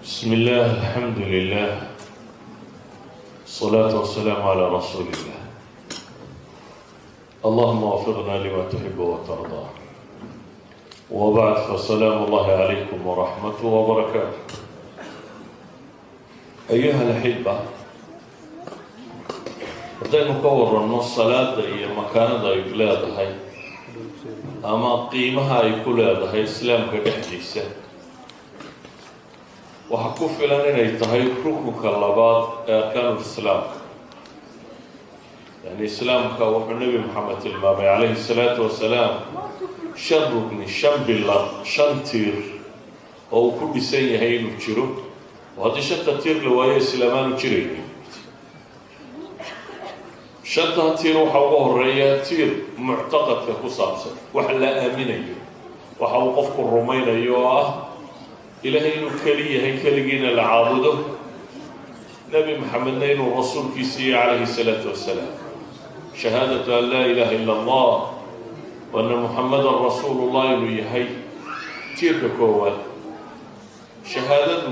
بسم الله الحمد لله الصلاة والسلام على رسول الله اللهم وفقنا لما تحب وترضى وبعد فسلام الله عليكم ورحمته وبركاته أيها الأحبة haddaynu ka waranno salaada iyo makaanada ay ku leedahay ama qiimaha ay ku leedahay islaamka dhexdiisa waxaa ku filan inay tahay rukunka labaad ee arkaanul islaamka yani islaamka wuxuu nebi maxamed tilmaamay calayhi salaatu wasalaam shan rugni shan bilar shan tiir oo uu ku dhisan yahay inuu jiro oo haddii shanta tiir la waayo islaamaanu jiraynin shanta tiir waxaa uga horeeya tiir muctaqadka ku saabsan wax la aaminayo waxa uu qofku rumaynayo oo ah ilaahay inuu keli yahay keligiina la caabudo nebi maxamedna inuu rasuulkiisiiyo calayhi salaatu wasalaam shahaadatu an laa ilaaha ila allah wa anna muxamadan rasuulullah inuu yahay tiirka koowaad shahaadadu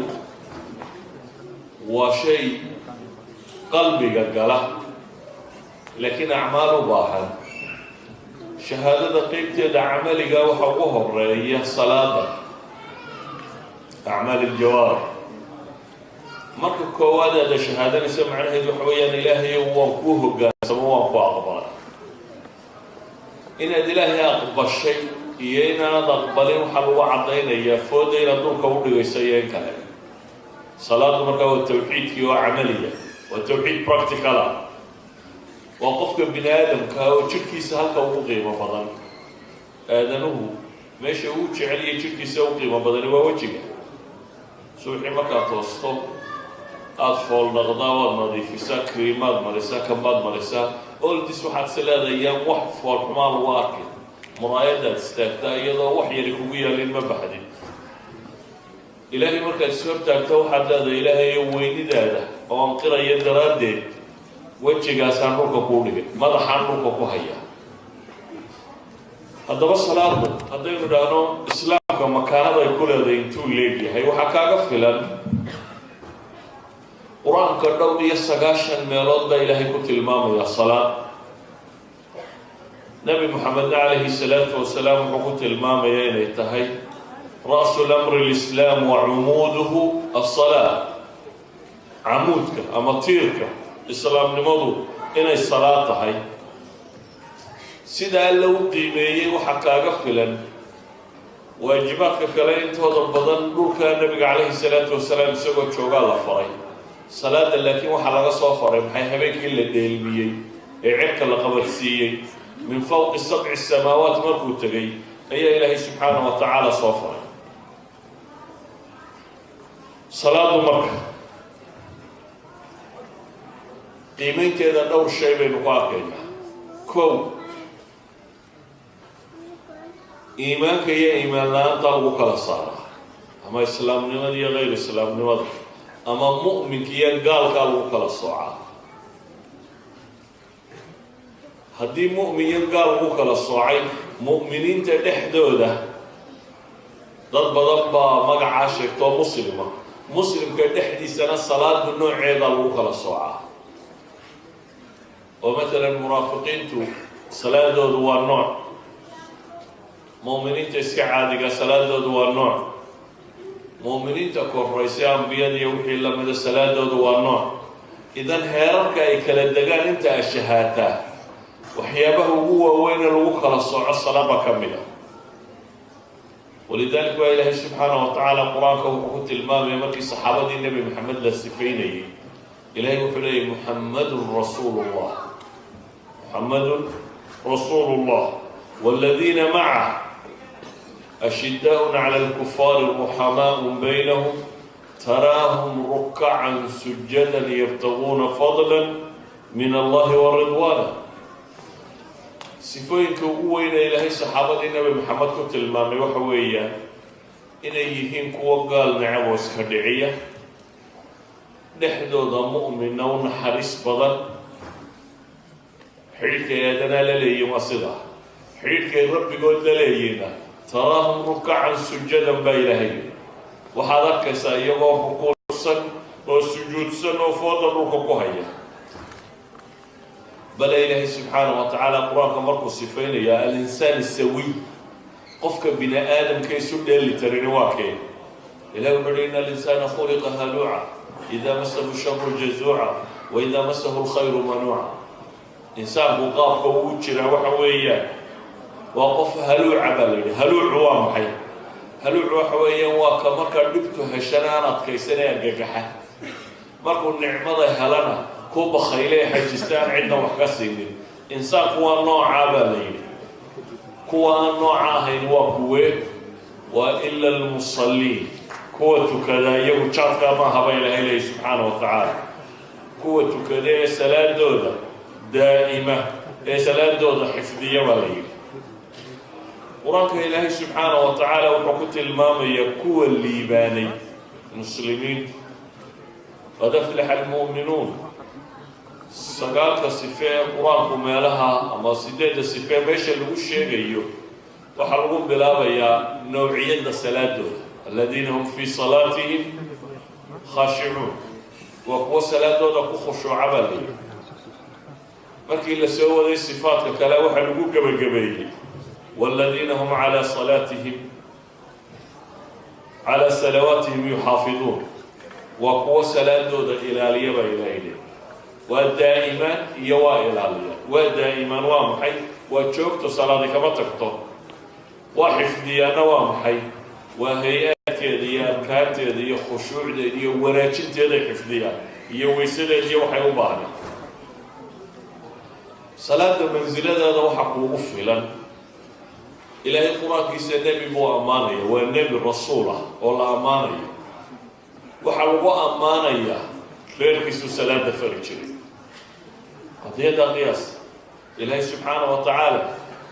waa shay qalbiga gala laakiin acmaal u baahan shahaadada qeybteeda camaliga waxaa ugu horeeya salaada acmaal iljawaarix marka koowaad aada shahaadanaysa macnaheedu waxa weeyaan ilaahayo waan kuu hogaansamo waan ku aqbalay inaad ilaahay aqbashay iyo inaanad aqbalin waxaa lagu caddaynayaa fooda inaad dhulka u dhigayso iyo in kale salaadu markaa waa tawxiidkii oo camaliya waa tawxiid practical ah waa qofka bini aadamka oo jidhkiisa halka ugu qiimo badan aadanuhu meesha uu jecel iyo jidhkiisa ugu qiimo badani waa wejiga suuxii markaad toosto aada fool dhaqdaa waad nadiifisaa kriimaad marisaa kambaad marisaa oldis waxaad se leedayaan wax fool xumaa lagu arkay muraayadaad istaagtaa iyadoo wax yari kugu yaalin ma baxdin ilaahay markaad is hortaagto waxaad leedahay ilaahayo weynidaada oo anqiraya daraaddeed wejigaasaan dhulka kuu dhigay madaxaan dhulka ku hayaa haddaba salaadu haddaynu idhaahno islaamka makaanada ay ku leedahay intuu leegyahay waxaa kaaga filan qur-aanka dhowr iyo 9 meelood baa ilaahay ku tilmaamaya salaad nebi maxamedna calayhi salaatu wasalaam wuxuu ku tilmaamaya inay tahay ra'su lamri lislaam wa cumuuduhu assalaa camuudka ama tiirka islaamnimadu inay salaad tahay sidaa alla u qiimeeyey waxaa kaaga filan waajibaadka kale intooda badan dhulka nebiga calayhi salaatu wasalaam isagoo joogaa la faray salaada laakiin waxaa laga soo faray maxay habeenkii la dheelmiyey ee cirka la qabarsiiyey min fawqi 7 samaawaat markuu tegay ayaa ilaahay subxaanahu wa tacaala soo faray salaadu marka qiimaynteeda dhowr shay baynu ku arkaynaa kow iimaanka iyo iimaan la-aanta lagu kala saaraa ama islaamnimada iyo kayr islaamnimada ama mu'minka iyo gaalkaa lagu kala soocaa haddii mu'min iyo gaal lagu kala soocay mu'miniinta dhexdooda dad badan baa magacaa sheegtoo muslima muslimka dhexdiisana salaadu nooceeda lagu kala soocaa oo maalan munaafiqiintu salaadoodu waa nooc mu'miniinta iska caadiga salaadoodu waa nooc mu'miniinta korraysa ambiyada iyo wixii lamida salaadoodu waa nooc idan heerarka ay kala degaan inta ashahaataa waxyaabaha ugu waaweyne lagu kala sooco salaaba ka mida walidaalika waa ilaahay subxaanahu wa tacaala qur-aanka wuxuu ku tilmaamaya markii saxaabadii nebi maxamed la sifaynayay ilaahay wuxuu leeyay muxammadun rasuulullah محمد رسول الله والذين معه أشداء على الكفار رحماء بينهم تراهم ركعا سجدا يبتغون فضلا من الله ورضوانه صفooyinka ugu weyna ilaahay saxaabadii nebi maxamed ku tilmaamay waxa weeyaan inay yihiin kuwo gaal necab oo iska dhiciya dhexdooda mu'minna u naxariis badan xidhiidhka eedanaa la leeyihin waa sida حيرك ربي قول للينا تراهم ركعا سجدا بإلهي وحضرك سيغوا ركوع سن وسجود سن وفوض الركوع هيا بل إلهي سبحانه وتعالى قرآن مركو صفين يا الإنسان السوي قفك بنا آدم كي سد اللي ترنواكي إلهي إن الإنسان خلق هلوعا إذا مسه الشر جزوعا وإذا مسه الخير منوعا إنسان بقاف ووجر وحويا وقف هلوع بالي هلوع وامحي هلوع وحويا وكما كدبت هشنانات كيسنا ججحه مركو النعمة هلنا كوب خيلي حجستان عندنا وحكسين إنسان كوا نوع بالي كوا نوع هين وقوة وإلا المصلين قوة كذا يوجد ما هبا إلهي سبحانه وتعالى قوة كذا سلام دودة دائمة سلام دودة حفظية وليه وراك إلهي سبحانه وتعالى وحكوت المامية قوة الليباني المسلمين قد أفلح المؤمنون سقاط صفاء قرآن مالها أما سداد صفاء ماشي اللي وش يجيو وحرقون بلا نوعية السلام دودة الذين هم في صلاتهم خاشعون وقوة صلاة دودا خشوع عملي مركي إلا سوى ذي الصفات كلا وحلقوا قبل والذين هم على صلاتهم على صلواتهم يحافظون وقوة صلاة دودا إلالية وإلالية والدائما يوا إلالية والدائما وامحي وشوكت صلاة كما تكتب وحفظيانا وامحي وهيئات هي أركانت هي خشوع هي وناجنت هي حفظية هي ويسد هي وحي وبعنا صلاة المنزلة هذا وحق وفلا إلهي القرآن كيس النبي مو أمانية والنبي رسوله ولا أمانية وحلقوا أمانية غير كيسو صلاة فرجري قد هذا قياس إلهي سبحانه وتعالى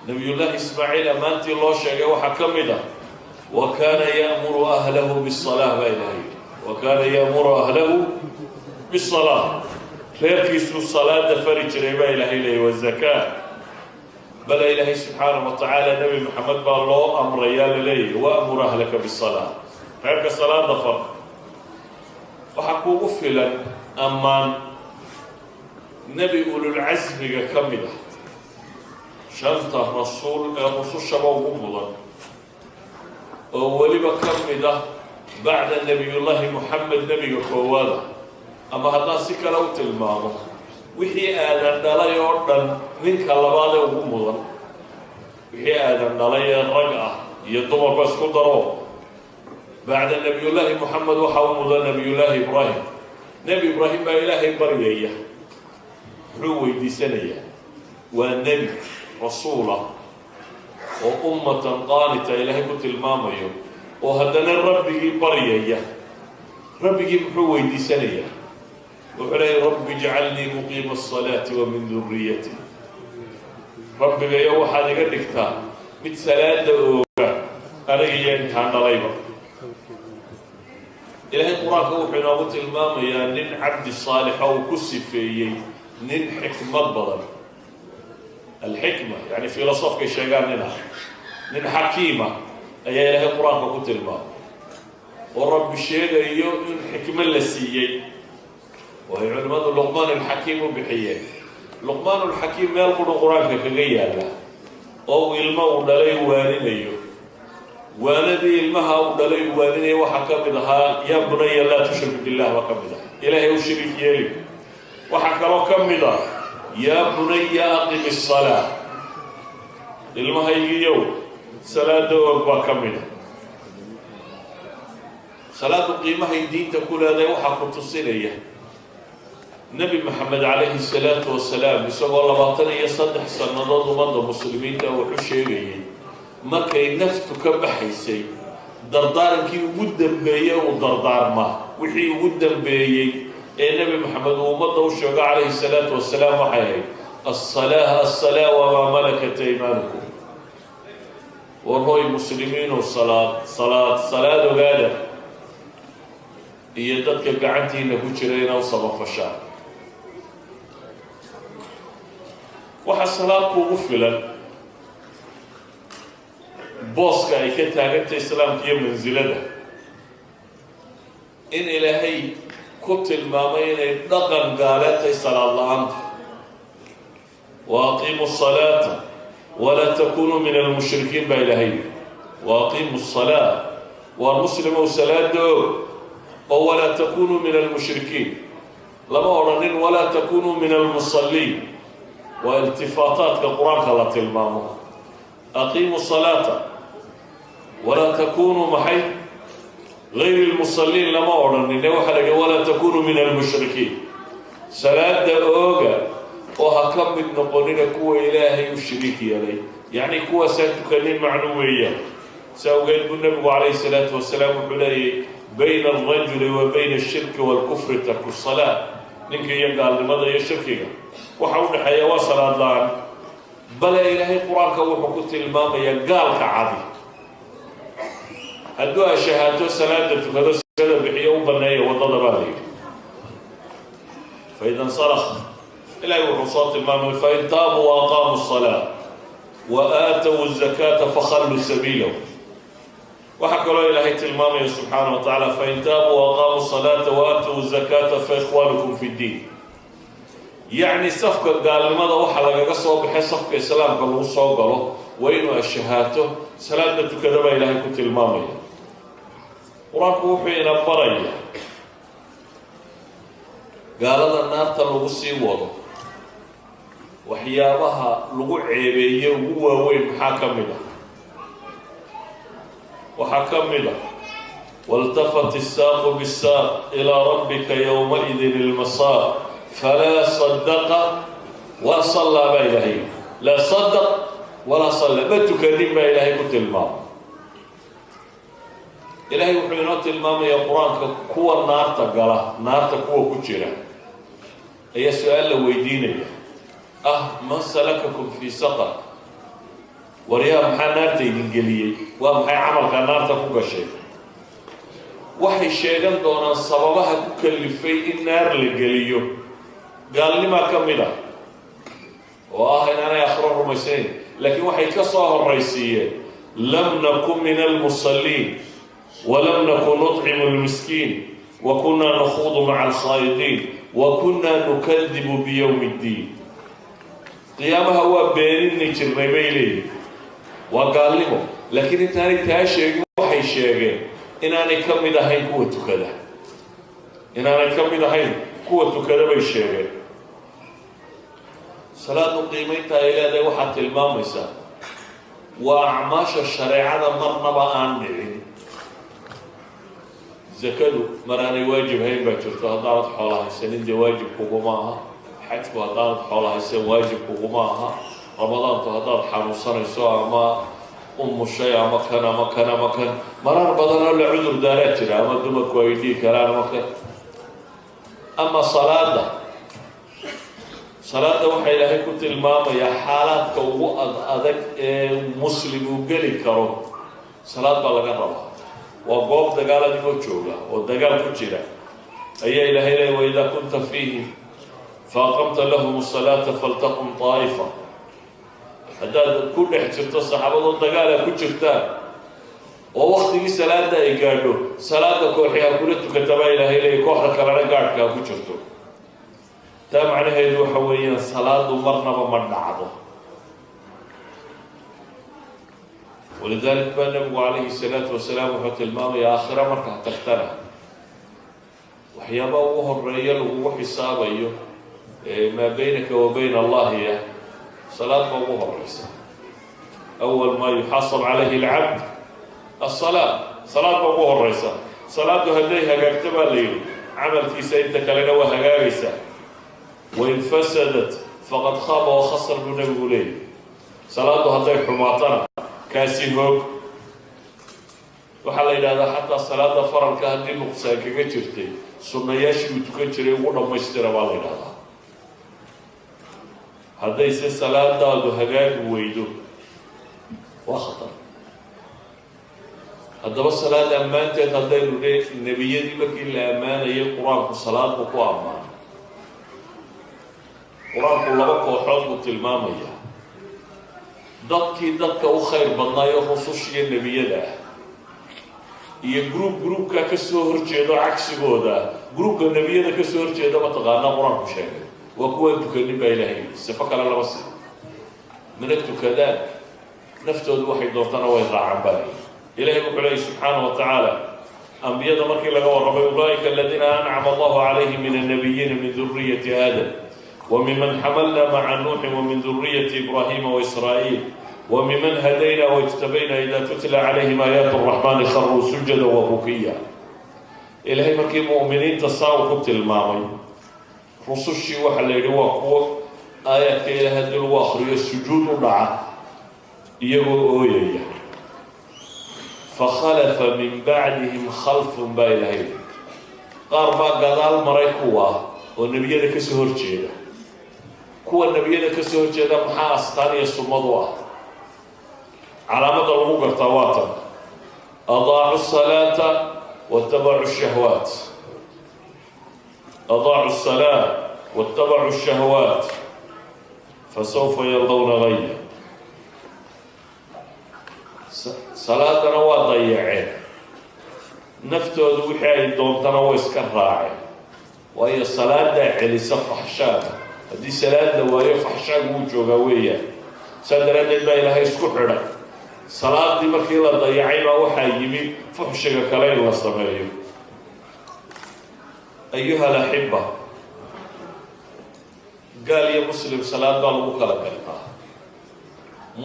نبي الله إسماعيل أمانتي الله شيء وحكم ده وكان يأمر أهله بالصلاة بإلهي وكان يأمر أهله بالصلاة فيركسوا الصلاة فرج ربا إلهي والزكاة بل إلهي سبحانه وتعالى نبي محمد بالله أمر يال لي وأمر أهلك بالصلاة فيرك الصلاة ظفر وحكوا أفلا أمان نبي أولو العزم كمدة شنطة رسول شباب ومضى ولما كمدة بعد النبي الله محمد نبي قواله أما هذا سكروا تلمامه وحي آدم دلائي أردن منك اللبادة ومضى وحي آدم دلائي الرقعة يدوم بس قدره بعد النبي الله محمد وحومضى نبي الله إبراهيم نبي إبراهيم با إلهي بريئة حلوة دي سنية والنبي رسوله وأمة قانتة إلهي قلت الماما يوم وهدنا ربي بريئة ربي محوي دي سنية وعلي ربي اجعلني مقيم الصلاة ومن ذريتي ربي يا واحد قال لك تا متسلاد أنا جاي كان ضريبة إلهي القرآن هو حين قلت الماما يا نن عبد الصالح أو كسفي نن حكمة بدل الحكمة يعني فيلسوف كشجار منها من حكيمة أي إله القرآن قلت الماء والرب الشيء يؤمن حكمة لسيء وهي علماء لقمان الحكيم بحيه لقمان الحكيم ما يقول القرآن كغير له أو الماء ودلي وانينيو والذي المها ودلي وانيني وحكمها يا بني لا تشرك بالله وكمدها إلهي وشرك يلي وحكم كمدها يا بني أقم الصلاة المها يوم صلاة وكمدها صلاة قيمة الدين تقول هذا وحق تصيلية النبي محمد عليه الصلاة والسلام يسوى الله باطنة يصدح سنضاد ومضى المسلمين وحشيري ما كي نفتك بحيسي دردار كي ودن بيا ودردار ما وحي ودن بيا النبي محمد ومضى وشوق عليه الصلاة والسلام وحيي الصلاة وما ملكت أيمانكم والله المسلمين والصلاة وقادر هي dadka gacantiina ku jira inay sabafashaan waxa salaad kugu filan booska ay ka taaganta islaamka iyo mansilada in ilaahay ku tilmaamay inay dhaqan gaaleetay salaad la-aanta waaqiimu salaata walaa takunuu min almushrikiin baa ilaahay waaqiimu salaa waa muslimow salaada oo walaa takunuu min almushrikiin lama odhanin walaa takunuu min almusalliin waa iltifaataadka qur-aanka la tilmaamo aqiimu salaata walaa takunuu maxay غير المصلين لما أورني وحلا ولا تكونوا من المشركين صلاة أوجا وهكم من نقولنا كوا إلهي وشريك عليه يعني كوا ساتكلم معنوية سأقول النبي عليه الصلاة والسلام عليه بين الرجل وبين الشرك والكفر ترك الصلاة نك يقال لماذا يشرك وحول حياة صلاة الله بل إلهي قرآن كوحكت المام يقال كعادي هدوها شهادة سلادة كذا سكذا بحية وبنية وضد بالي فإذا انصرخ إلى الرصاص المام فإن تابوا وأقاموا الصلاة وآتوا الزكاة فخلوا سبيله وحكى له إلهي المام سبحانه وتعالى فإن تابوا وأقاموا الصلاة وآتوا الزكاة فإخوانكم في الدين يعني صفقة قال لماذا وحلق قصوا بحي صفقة إسلام قالوا صوق قالوا وإنه الشهادة سلادة كذا إلهي كنت المامية qur-aanku wuxuu ina baraya gaalada naarta lagu sii wado waxyaabaha lagu ceebeeye ugu waaweyn maxaa ka mid ah waxaa ka mid ah waltafat الsaaqu bالsaaq ilaa rabbika yowmaidin ilmasaaq falaa sadaqa wa sallaa baa ilaahay laa sadaq walaa salla ma tukanin baa ilaahay ku tilmaamo إلهي وحينات المام يا قرآن كوا النار تقلا نار تكوا كجرا أي سؤال لو يديني ما سلككم في سقر وريا محا نار تيدنجليه ومحا عمل كنار تكوا شيء وحي الشيطان دون سببها كلفي النار للجليو قال لي ما كمله إن أنا يخرج مسين لكن وحي كصاه الرئيسية لم نكن من المصلين ولم نكن نطعم المسكين وكنا نخوض مع الخائضين وكنا نكذب بيوم الدين قيامها هو بينني جرمي بيلي وقال لهم لكن انت هاني تاشيغ وحي شيغ ان انا كم دهين قوة كذا ان انا كم دهين قوة كذا بيشيغ صلاة قيمتها الى ذي وحتى المامسة واعماش الشريعة مرنبا آن زكاة مراني واجب هين باتشرتو هدارت حولها السنين دي واجب كوغماها حجكو هدارت حولها السنين واجب كوغماها رمضان تهدارت حانوصان يسوى ما الشيء مكان مرار بدنا لعذر داراتنا أما دمك ويديك لا مكان أما صلاة وحي لهي كنت الماما يا حالات كو أدك مسلم وقلي كرو صلاة بلغان ربها وقوم دقال ديكو جوغا ودقال كجيرا أي إلهي لي وإذا كنت فيهم فأقمت لهم الصلاة فلتقم طائفة هذا كل حجرت الصحابة دقال كجرتان ووقتي صلاة إيقادو صلاة كوحيا كلتو كتبا إلهي لي كوحرا كلانا قاعد كجرتو تام عليها يدو حويا صلاة مرنبا مرنعضو ولذلك بان النبي عليه الصلاة والسلام وحط المام يا آخر مركة تخترع وحيابا وهو الرجال وهو حساب ما بينك وبين الله يا صلاة وهو الرئيس أول ما يحصل عليه العبد الصلاة صلاة وهو الرئيس صلاة هديها كاكتبها لي عمل في سيدك لنا وهجارسة وإن فسدت فقد خاب وخسر من النبي صلاة هديها حماطنا كاسي هوك وحلا إلى هذا حتى الصلاة فرق كهدي نقصان كجرتي ثم يشي وتكجري ولا مشترى ولا إلى هذا يصير صلاة دادو هجاج ويدو وخطر هذا بس صلاة أمان تهدي النبي دي بكين الأمان هي القرآن والصلاة بقوا أمان القرآن كله بقوا حب التلمامية dadka u khayr badnaayo rusushiya nebiyada iyo gruubka ka soo horjeedo cagsigooda gruubka nebiyada ka soo horjeeda mataqaana qur-aanku sheegay waa kuwaan tukanin baa ilaahay sifo kale lama siin mana tukadaan naftoodu waxay doontana way raacaan baa ilaahay wuxuu leeyahy subxaanahu wa tacaala ambiyada markii laga warramay ulaaika aladiina ancama allahu calayhim min annabiyiina min duriyati aadam وممن حملنا مع نوح ومن ذرية إبراهيم وإسرائيل وممن هدينا واجتبينا إذا تتلى عليهم آيات الرحمن خروا سجدا وبكيا إلهي مركي مؤمنين تصاو كنت المامي رسوشي وحل يروا قوة آيات إلى هذا الواخر السجود معه يقول أويا فخلف من بعدهم خلف بإلهي قاربا قدال مريكوا والنبي ذا كسهر جيدا kuwa nebiyada ka soo horjeeda maxaa astaan iyo summadu ah calaamada lagu gartaa waa tan adaacu salaata wattabacu shahwaat adaacu salaa wattabacu shahwaat fasawfa yardawna gaya salaadana waa dayaceen naftoodu wixii ay doontana way iska raaceen waayo salaadaa celisa faxshaada haddii salaad la waayo faxshaagu wuu joogaa weeyaan saa daraaddeed baa ilaahay isku xidhay salaadii markii la dayacay baa waxaa yimi fuxshiga kale in la sameeyo ayuha alaxiba gaal iyo muslim salaad baa lagu kala gartaa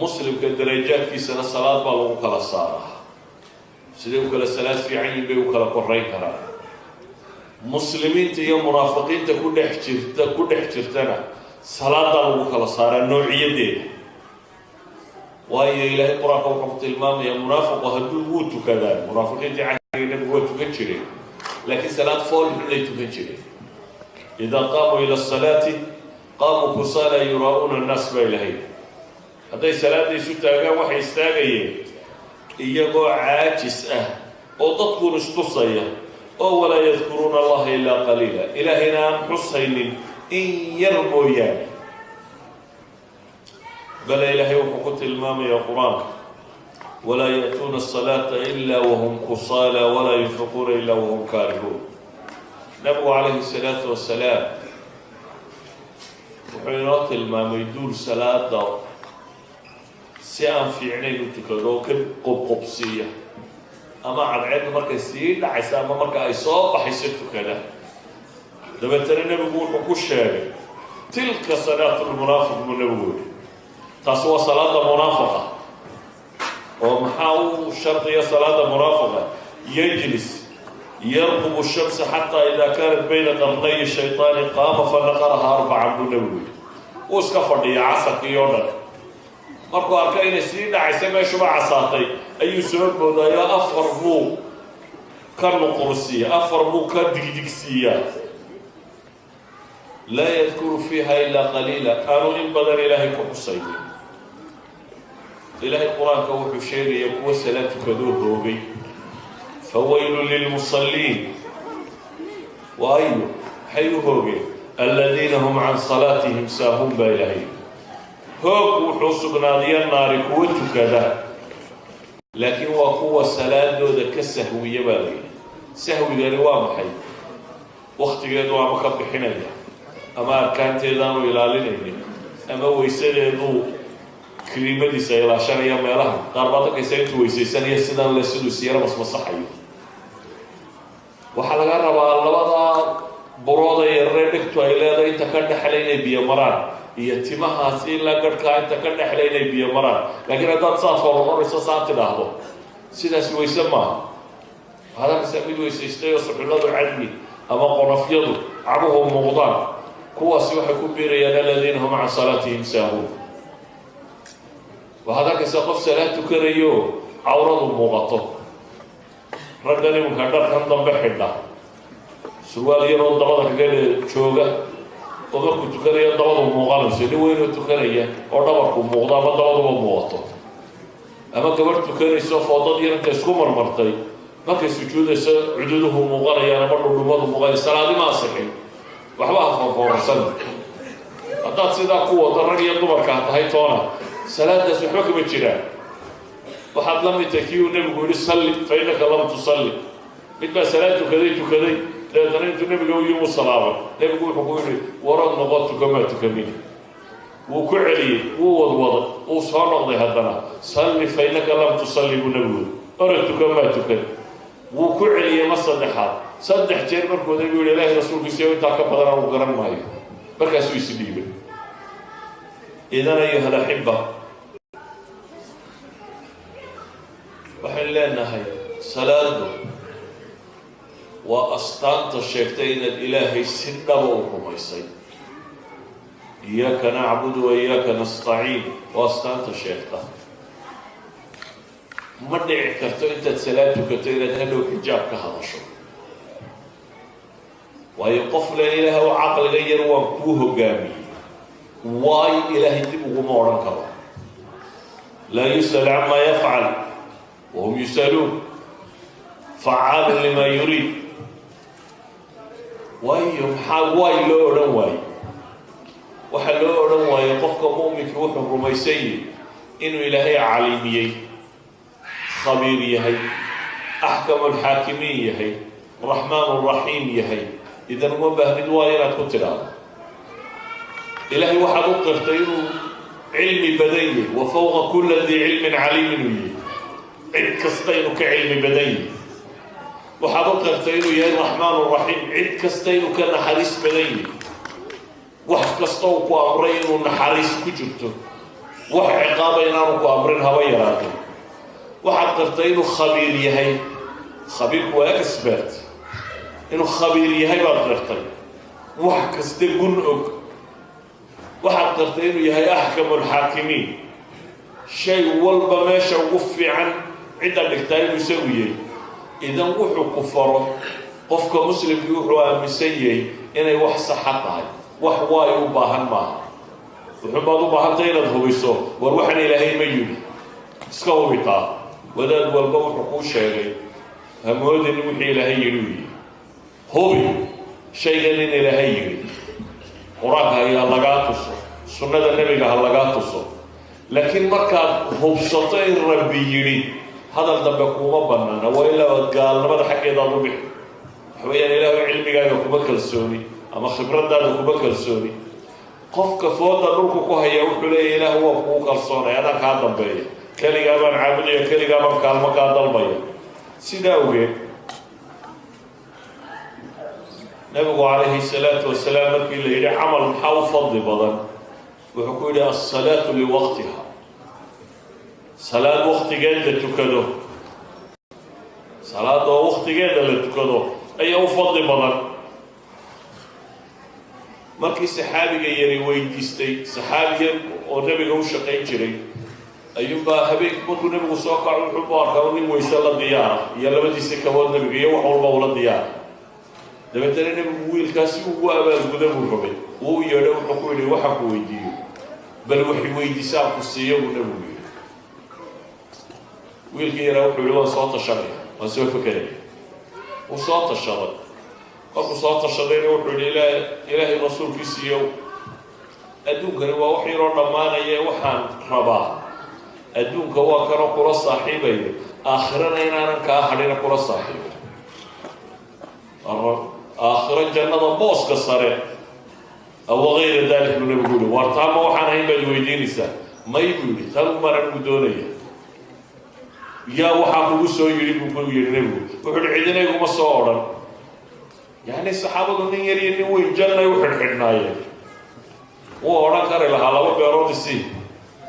muslimka darajaadkiisana salaad baa lagu kala saaraa siday u kala salaad fiican yihin bay u kala korayn karaan muslimiinta iyo munaafiqiinta ku dhex jirtana salaadaa lagu kala saaraa noociyadeeda waayo ilaahay qur-aanka wuxuu ku tilmaamayaa munaafiqu hadduu wuu tukadaan munaafiqiintii cahdiga nabigu waa tukan jireen laakiin salaad fool xunay tukan jireen idaa qaamuu ila asalaati qaamuu kusaala yuraa'uuna annaas baa ilahay hadday salaada isu taagaan waxay istaagayeen iyagoo caajis ah oo dadkuun istusaya oo walaa yadkuruuna allaha ilaa qaliila ilaahayna aan xusaynin in yar mooyaane bale ilaahay wuxuu ku tilmaamayaa qur-aanka walaa ya'tuuna asalaata ilaa wahum kusaala walaa yunfiquuna ilaa wahum kaarihuun nabigu calayhi salaatu wasalaam wuxuu inoo tilmaamay duul salaada si aan fiicnayn u tukado oo ka qobqobsiiya ama cadceeddu markay sii dhacaysa ama marka ay soo baxayso tukada dabeetana nebigu wuxuu ku sheegay tilka salaatu lmunaafiq buu nebigu yidhi taasi waa salaada munaafiqa oo maxaa u shardiya salaada munaafiqa yajlis yarqubu shamsa xataa idaa kaanat bayna qarnay shaytaani qaama fanaqaraha arbacan buu nebigu yidhi uu iska fadhiya casarkii oo dhan markuu arka inay sii dhacaysa meeshuba casaatay ayuu soo boodaayo afar buu ka nuqursiiya afar buu ka digdigsiiyaa laa yadkuru fiiha ilaa qaliila aanu in badan ilaahay ku xusaynin ilaahay qur-aanka wuxuu sheegaya kuwa salaad tukadoo hoogay fawaylun lilmusalliin waayo maxay u hoogeen aladiina hum can salaatihim saahuun baa ilaahay hoog wuxuu sugnaadiya naari kuwa tukada laakiin waa kuwa salaadooda ka sahwiya baa layidhi sahwigani waa maxay waktigeedu ama ka bixinaya ama arkaanteedaanu ilaalinaynin ama weysadeedu kiriimadiisa ilaashanaya meelaha qaar baad arkaysa intuu weysaysanaya sidan le siduu siyara masmasaxayo waxaa laga rabaa labada burooda yarare dhegtu ay leedahay inta ka dhexle inay biyo maraan iyo timahaasi ilaa garhkaa inta ka dhexle inay biyo maraan laakiin haddaad saas oo noqonayso saa tidhaahdo sidaas weyse maaha waxaad arkaysaa mid weysaystay oo suxulladu cadmi ama qonofyadu cabuhu muuqdaan kuwaasi waxay ku biirayaan aladiina hum can salaatihim saahuun waxaad arkaysaa qof salaad tukanayo cawradu muuqato raggan iminka dharkan dambe xidha surwaal yaroo dabada kaga jooga oo markuu tukanayo dabadu muuqanayso nin weynoo tukanaya oo dhabarku muuqdo ama dabaduba muuqato ama gabadh tukanayso foodad yar inta isku marmartay markay sujuudayso cududuhu muuqanayaan ama dhudhumadu muuqanay salaadima asixin waxba ha foorfoorsan haddaad sidaa ku wado rag iyo dumarkaa tahay toona صلاة سبحانك بجرا وحد لم يتكيو النبي يقول صلي فإنك لم تصلي مثل صلاتك كذي لا تنين النبي يقول يوم الصلاة النبي يقول ورد نقاطك ما تكمل وكعلي ووضوض وصار نقضي هذنا صلي فإنك لم تصلي بالنبي أردتك ما تكمل وكعلي ما صدحات صدح جير مركو النبي يقول الله رسولك سيوي تاكا بدران وقران ماي بركا سوي سبيبه إذن أيها الأحبة وحلنا هاي صلاة وأستانت الشيكتين الإلهي سنة وهم يسيد إياك نعبد وإياك نستعين وأستانت الشيكتين مدعي كرتو أنت صلاتك كتيرا هلو حجابك هذا شو ويقف لا إله وعقل غير وانكوه قامي واي إلهي تبقوا مورا كبا لا يسأل عما يفعل وهم يسألون فعال لما يريد واي لو أرن واي وحلو أرن واي قفك مؤمن روح رميسي إنه إلهي عليمي خبير يهي أحكم الحاكمين يهي الرحمن الرحيم يهي إذا ما بهمد واي لا تقتل إلهي واحد قرتين علم بدني وفوق كل ذي علم عليم ويه عد كستين كعلم بدني واحد قرتين يا الرحمن الرحيم عد كستين كنحريس بدني واحد كستوك وأمرين ونحريس كجرته واحد عقابين وأمرين هوايراته واحد قرتين خبير يهي خبير هو أكسبرت إنه خبير يهي بقرتين واحد كستين قنعك واحد قرتين يهي أحكم الحاكمين شيء والبا ماشا وقفي عن عدة نكتاين يسويه إذا وحو كفره قفك مسلم يوحو أمسيه إنه وحص حقها وحواي وباهن معه وحبادو باهن تينا دهويسو وروحن إلهي ميولي اسكاو بيطا وداد والبا وحقو شاقي همود إنه وحي إلهي يلوي هوي شيء إن إلهي يلوي قرآنها هي اللقاء سنة النبي هي اللقاء لكن مركز هبسطين ربي يري هذا الدبكوما بنانا وإلا قال نبدا حكي ذا ربي حويا إله علمي قال كوبا كلسوني أما خبرت ذا كوبا كلسوني قفك فوضى نورك كوهيا وحلي إله هو كوبا كلسوني أنا كهذا بيا كلي قابن عابدية كلي قابن كالما كهذا بيا سيداوي نبي عليه الصلاة والسلام مركي اللي عمل محاو فضل بدن وحكوا لي الصلاة لوقتها صلاة وقت جيدة تكدو صلاة وقت جيدة تكدو أي فضل بدن مركي سحابي يري ويديستي سحابي ونبي هو شقي جري أيوبا هبيك مركو نبي سوقع الحبار كوني ويسال الديار يلا بدي سكوان نبي يوحول بولا الديار dabeetana nebigu wiilkaasi ugu abaalguda buu rabay wuu yeedho wuxuu ku yidhi waxa ku weydiiyo bal waxay weydiisaa ku siiyo buu nebigu yidhi wiilkii yaraa wuxuu yidhi waan soo tashanaya waan soo fekeraya wuu soo tashaday markuu soo tashadayna wuxuu yidhi ilaahay rasuulkiisiiyow adduunkani waa wax yaroo dhammaanaya waxaan rabaa adduunka waa kanoo kula saaxiibaya aakhirana inaanan kaa hadhina kula saaxiibo آخر الجنة بوس كسره أو غير ذلك من يقوله وارتام وحنا هين بالويدين سا ما يقولي تلو مرة بدونية يا وحنا بوسو يريد بقول يرنبو وحد عندنا يقوم الصورة يعني الصحابة دنيا يريني والجنة يوحد حناية وأنا كاره لها لو بيرود السي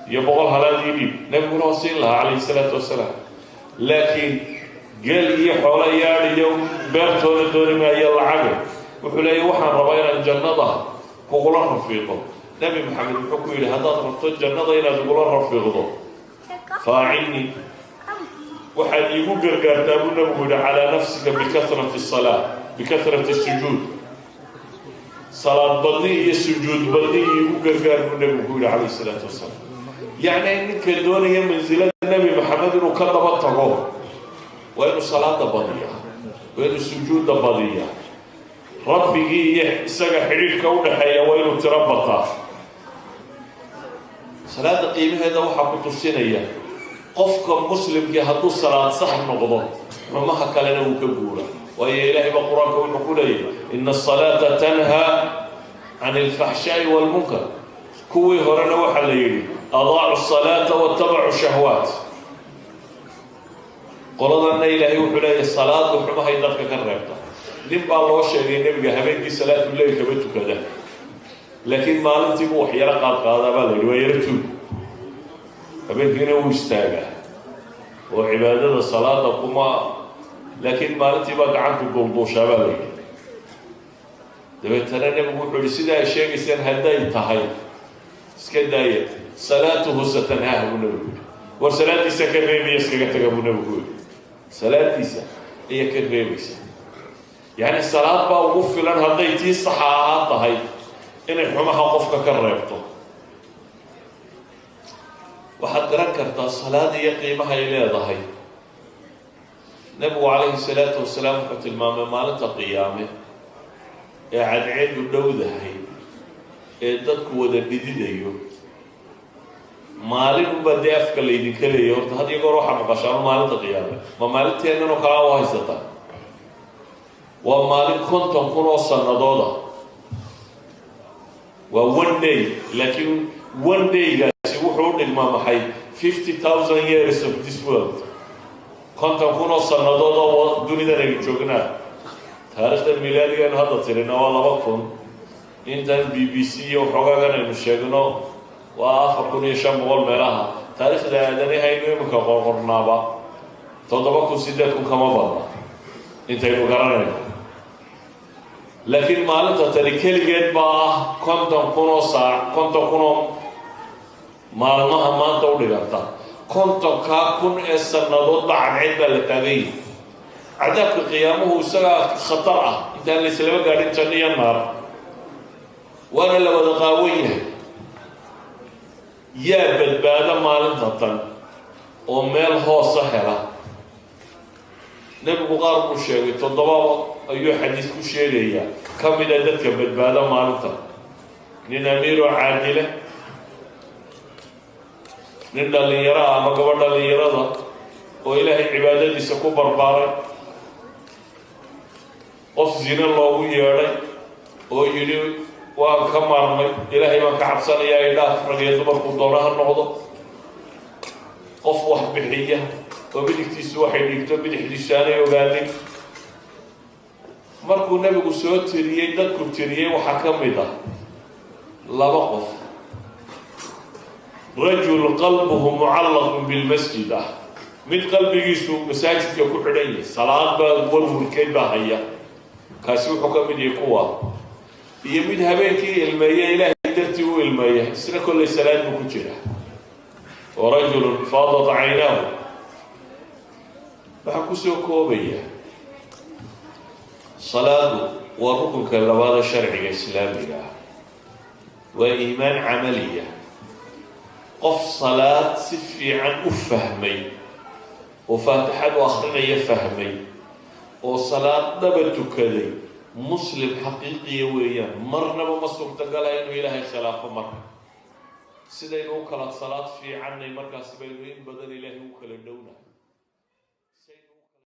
يبغى الحلال يبي نبي نوصل لها عليه الصلاة والسلام لكن قال لي حول يا اليوم بيرتون الدنيا ما يلا عقل وحلي وحنا ربينا الجنة كقول رفيقه نبي محمد بحكوا لي هذا رفض الجنة إلى تقول رفيقه فاعني وحد يقول قرقرتابون نقول على نفسك بكثرة الصلاة بكثرة السجود صلاة بطنية السجود بطنية يقول قرقرتابون نقول عليه الصلاة والسلام يعني إنك الدنيا منزلة النبي محمد وكذب الطغوه وإنه صلاة بضيعة وإنه سجود بضيعة ربي سجى حرير كون حيا وإنه تربطه salaada qiimaheeda waxaa ku tusinaya qofka muslimkii hadduu salaad sax noqdo xumaha kalena uu ka guura waayo ilaahay baa qur-aanka wuxuu ku leeyahay ina asalaata tanhaa can alfaxshaa'i waalmunkar kuwii horena waxaa la yidhi adaacu asalaata waatabacu shahwaat qoladanna ilaahay wuxuu leeyahay salaadu xumahay dadka ka reebta nin baa loo sheegay nebiga habeenkii salaatuleyl kama tukada laakiin maalintiibu wax yaro qaadqaadaa baa la yidhi waa yaro tuug habeenkiina wuu istaagaa oo cibaadada salaada kuma laakiin maalintii baa gacanku duulduushaa baa la yidhi dabeetana nebigu wuxuu yihi sidaa ay sheegayseen hadday tahay iska daaya salaatuhu satanhaaha buu nebigu yidhi war salaadiisa ka reebaya iskaga taga buu nebigu yidhi salaadiisa ayaa ka reebaysa yacni salaad baa ugu filan hadday tii saxa ahaa tahay inay xumaha qofka ka reebto waxaad garan kartaa salaada iyo qiimaha ay leedahay nebigu calayhi salaatu wasalaam wuxuu tilmaamay maalinta qiyaame ee cadceedu dhowdahay ee dadku wada dhididayo maalin unbaa dee afka laydinka leeya horta had iyo goor waxaa maqashaan maalinta qiyaame ma maalinteennan oo kalaa u haysataa waa maalin 50,000 oo sanadooda waa one day laakiin one daygaasi wuxuu u dhigmaa maxay 50,000 years of this world 50,000 oo sannadood oo dunidan aynu joognaa taariikhda milaadigeenu hadda tirina waa 2,000 intan b b c iyo xogaagan aynu sheegno waa 4,500 meelaha taariikhda aadanihaynu iminka qorqornaaba 7,000 kama badna intaynu garanayno laakiin maalinta tani keligeed baa ah 50,000 oo saac 50,000 oo maalmaha maanta u dhiganta 50,000 ee sannadood baa cadceed baa la taagay cadaabka qiyaamuhu isagaa khatar ah intaan layslaba gaadhin janno iyo naar waana la wada qaawan yahay yaa badbaada maalinta tan oo meel hoosa hela nebigu qaar buu sheegay 7 ayuu xadiis ku sheegayaa ka mida dadka badbaada maalinta nin amiiroo caadile nin dhallinyaro ah ama gabadh dhallinyarada oo ilaahay cibaadadiisa ku barbaaray qof zina loogu yeedhay oo yidhi waan ka maarmay ilaahay baan ka cabsanayaa idhaaf rag iyo dumarku doona ha noqdo qof wax bixiya oo midigtiisu waxay dhigto bidixdiisu aanay ogaanin markuu nebigu soo tiriyey dadku tiriyey waxaa ka mid ah 2 qof rajul qalbuhu mucallaqun bilmasjid ah mid qalbigiisu masaajidka ku xidhan yahay salaad baa warwarkeed baa haya kaasi wuxuu ka mid yahay kuwa iyo mid habeenkii ilmeeya ilaahay dartii u ilmeeya isna kollay salaad buu ku jira warajulun faadat caynaahu waxaa kusoo koobaya salaadu waa rukunka labaada sharciga islaamiga ah waa iimaan camaliya qof salaad si fiican u fahmay oo faatixadu akhrinaya fahmay oo salaad dhaba tukaday muslim xaqiiqiya weeyaan marnaba ma suurtagala inuu ilaahay khilaafo marka sidaynu u kala salaad fiicannay markaasi baynu in badan ilaahay